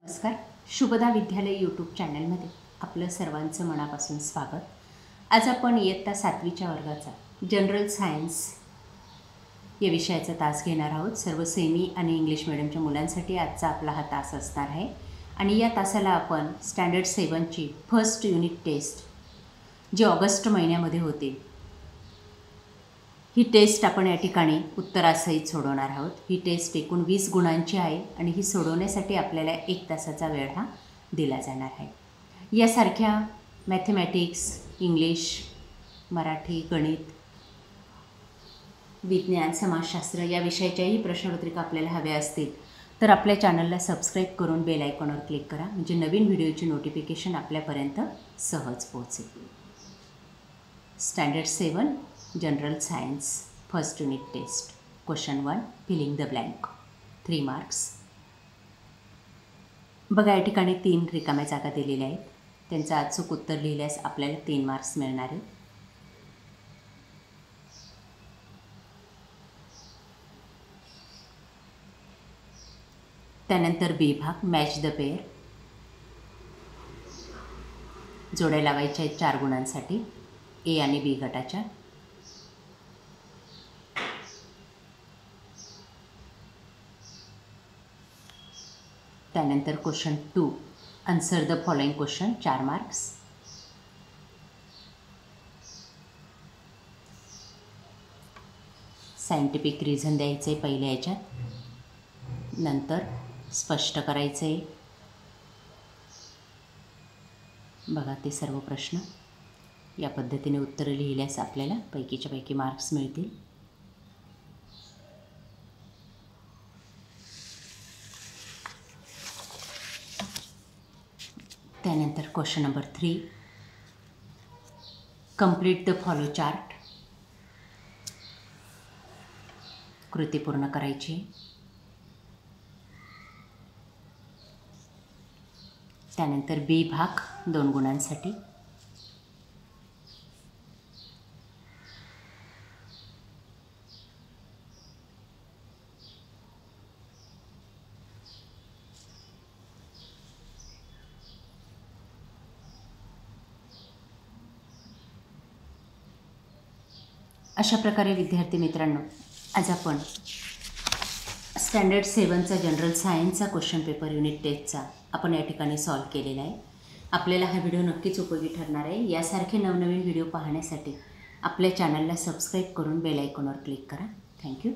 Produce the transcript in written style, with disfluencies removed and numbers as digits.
नमस्कार. शुभदा विद्यालय यूट्यूब चॅनलमध्ये आपलं सर्वांचं मनापासून स्वागत. आज आपण इयत्ता 7वीच्या वर्गाचा जनरल सायन्स या विषयाचा तास घेणार आहोत. सर्व सेमी आणि इंग्लिश मिडियमच्या मुलांसाठी आजचा आपला हा तास असणार आहे आणि या तासाला आपण स्टँडर्ड 7ची फर्स्ट युनिट टेस्ट जी ऑगस्ट महिन्यामध्ये होते ही टेस्ट आपण या ठिकाणी उत्तरासहित सोडवणार आहोत. ही टेस्ट एकूण 20 गुणांची आहे आणि ही सोडवण्यासाठी आपल्याला 1 तासाचा वेळ हा दिला जाणार आहे. यासारख्या मॅथमॅटिक्स, इंग्लिश, मराठी, गणित, विज्ञान, समाजशास्त्र या विषयाच्याही प्रश्नपत्रिका आपल्याला हव्या असतील तर आपल्या चॅनलला सबस्क्राईब करून बेल आयकॉनवर क्लिक करा, म्हणजे नवीन व्हिडिओची नोटिफिकेशन आपल्यापर्यंत सहज पोहोचेल. Standard 7 general science first unit test. Question 1, filling the blank, 3 marks. बघा, या ठिकाणी 3 रिकाम्या जागा दिलेल्या आहेत. त्यांचं अचूक उत्तर लिहिल्यास आपल्याला 3 मार्क्स मिळणार आहेत. त्यानंतर बी भाग, मॅच द पेअर, जोड्या लावायच्या आहेत 4 गुणांसाठी ए आणि बी गटाच्या. त्यानंतर question 2, answer the following question, 4 marks. Scientific reason द्यायचं आहे पहिल्या याच्यात, नंतर स्पष्ट करायचं आहे. बघा, ते सर्व प्रश्न या पद्धतीने उत्तरं लिहिल्यास आपल्याला पैकीच्या पैकी मार्क्स मिळतील. त्यानंतर question number 3, complete the follow chart, कृती पूर्ण करायची. त्यानंतर बी भाग 2 गुणांसाठी. अशा प्रकारे विद्यार्थी मित्रांनो, आज आपण स्टँडर्ड 7चा जनरल सायन्सचा क्वेश्चन पेपर युनिट टेस्टचा आपण या ठिकाणी सॉल्व केलेला आहे. आपल्याला हा व्हिडिओ नक्कीच उपयोगी ठरणार आहे. यासारखे नवनवीन व्हिडिओ पाहण्यासाठी आपल्या चॅनलला सबस्क्राईब करून बेल आयकॉनवर क्लिक करा. थँक्यू.